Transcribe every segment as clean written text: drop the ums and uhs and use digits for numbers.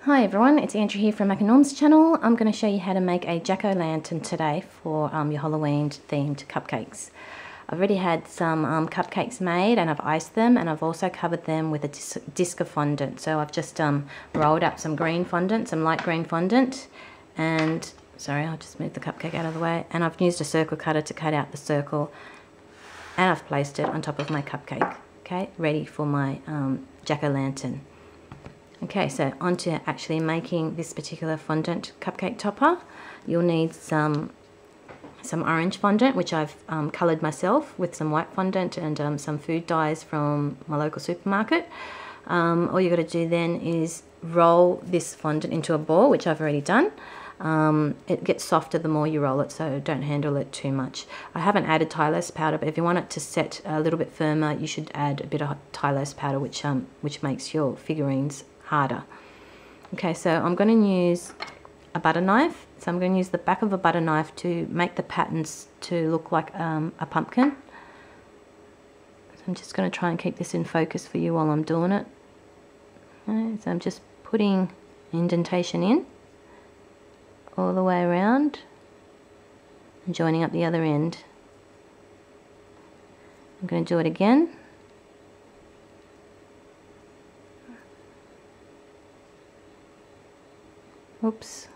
Hi everyone, it's Andrew here from Mac and Norm's channel. I'm going to show you how to make a jack-o'-lantern today for your Halloween themed cupcakes. I've already had some cupcakes made and I've iced them, and I've also covered them with a disc of fondant. So I've just rolled up some green fondant, some light green fondant, and sorry, I'll just move the cupcake out of the way, and I've used a circle cutter to cut out the circle, and I've placed it on top of my cupcake, okay, ready for my jack-o'-lantern. Okay, so on to actually making this particular fondant cupcake topper. You'll need some orange fondant, which I've coloured myself with some white fondant and some food dyes from my local supermarket. All you got to do then is roll this fondant into a ball, which I've already done. It gets softer the more you roll it, so don't handle it too much. I haven't added Tylose powder, but if you want it to set a little bit firmer, you should add a bit of Tylose powder, which makes your figurines harder. Okay, so I'm going to use a butter knife. So I'm going to use the back of a butter knife to make the patterns to look like a pumpkin. So I'm just going to try and keep this in focus for you while I'm doing it. Okay, so I'm just putting indentation in all the way around and joining up the other end. I'm going to do it again. Oops,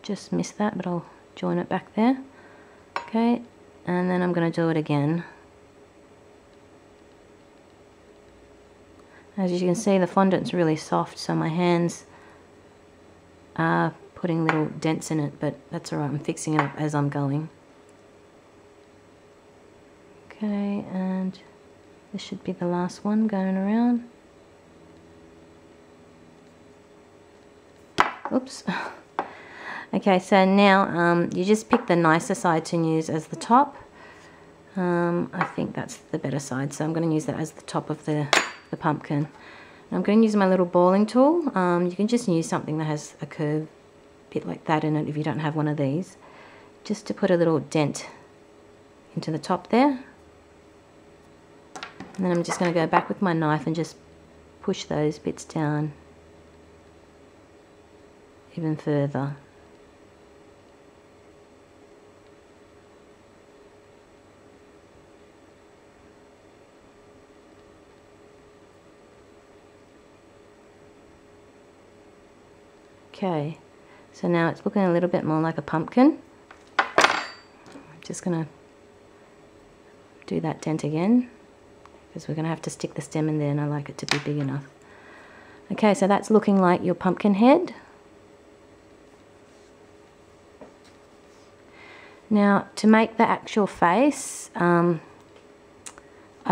just missed that, but I'll join it back there. Okay, and then I'm going to do it again. As you can see, the fondant's really soft, so my hands are putting little dents in it, but that's alright, I'm fixing it up as I'm going. Okay, and this should be the last one going around. Oops. Okay, so now you just pick the nicer side to use as the top. I think that's the better side, so I'm going to use that as the top of the pumpkin. And I'm going to use my little balling tool. You can just use something that has a curve bit like that in it if you don't have one of these, just to put a little dent into the top there. And then I'm just going to go back with my knife and just push those bits down even further. Okay, so now it's looking a little bit more like a pumpkin. I'm just going to do that dent again, because we're going to have to stick the stem in there, and I like it to be big enough. Okay, so that's looking like your pumpkin head. Now, to make the actual face, I've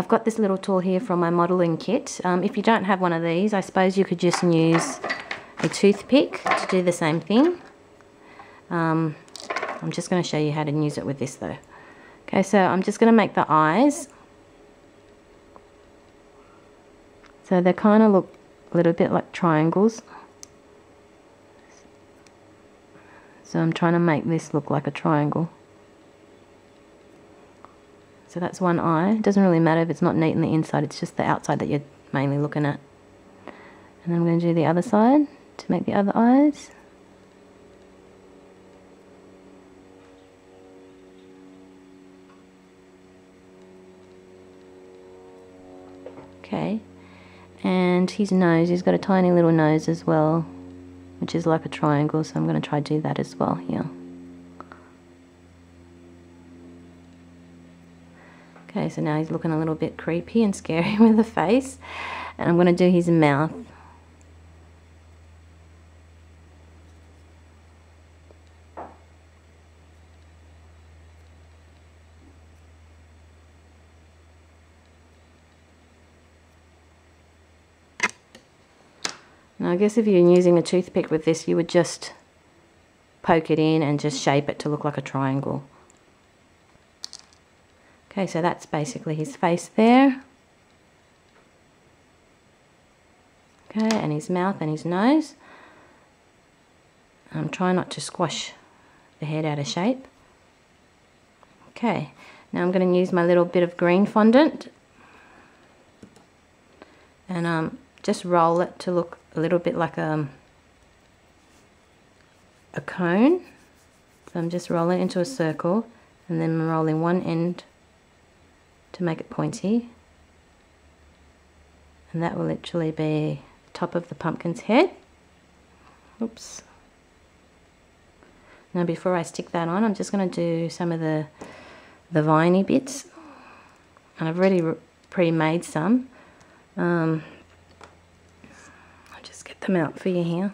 got this little tool here from my modelling kit. If you don't have one of these, I suppose you could just use a toothpick to do the same thing. I'm just going to show you how to use it with this though. Okay, so I'm just going to make the eyes. So they kind of look a little bit like triangles. So I'm trying to make this look like a triangle. So that's one eye. It doesn't really matter if it's not neat on the inside, it's just the outside that you're mainly looking at. And then I'm going to do the other side to make the other eyes. Okay, and his nose, he's got a tiny little nose as well, which is like a triangle, so I'm going to try to do that as well here. Okay, so now he's looking a little bit creepy and scary with the face, and I'm going to do his mouth. Now I guess if you're using a toothpick with this, you would just poke it in and just shape it to look like a triangle. Okay, so that's basically his face there. Okay, and his mouth and his nose. I'm trying not to squash the head out of shape. Okay, now I'm going to use my little bit of green fondant and just roll it to look a little bit like a cone. So I'm just rolling it into a circle and then rolling one end to make it pointy. And that will literally be the top of the pumpkin's head. Oops. Now before I stick that on, I'm just going to do some of the viney bits. And I've already pre-made some. I'll just get them out for you here.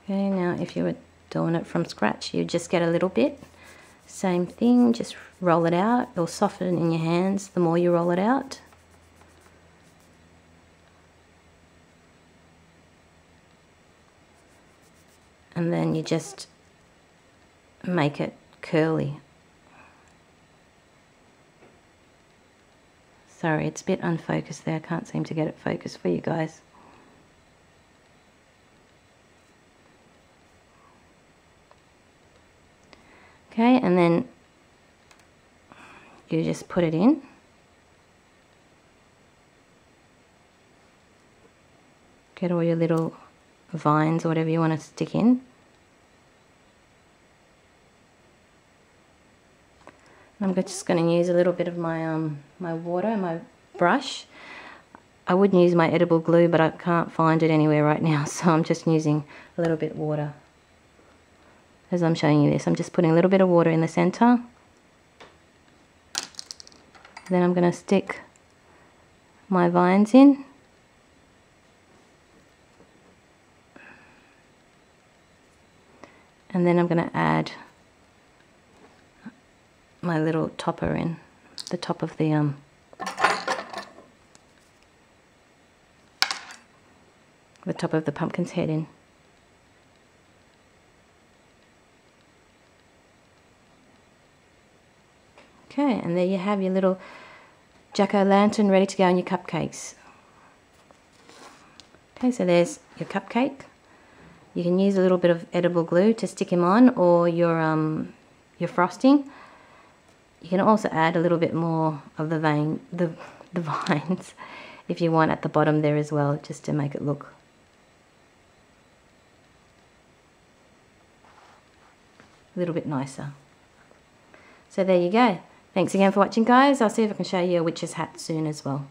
Okay, now if you were doing it from scratch, you just get a little bit. Same thing, just roll it out. It'll soften in your hands the more you roll it out. And then you just make it curly. Sorry, it's a bit unfocused there. I can't seem to get it focused for you guys. Okay, and then you just put it in. Get all your little vines or whatever you want to stick in. I'm just going to use a little bit of my my water, my brush. I would use my edible glue, but I can't find it anywhere right now, so I'm just using a little bit of water. As I'm showing you this, I'm just putting a little bit of water in the center. Then I'm going to stick my vines in. And then I'm going to add my little topper in, the top of the pumpkin's head in. Okay, and there you have your little jack-o'-lantern ready to go on your cupcakes. Okay, so there's your cupcake. You can use a little bit of edible glue to stick him on, or your frosting. You can also add a little bit more of the vines if you want at the bottom there as well, just to make it look a little bit nicer. So there you go. Thanks again for watching, guys. I'll see if I can show you a witch's hat soon as well.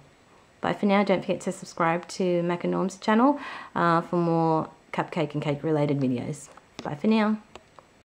Bye for now. Don't forget to subscribe to Mac and Norm's channel for more cupcake and cake related videos. Bye for now.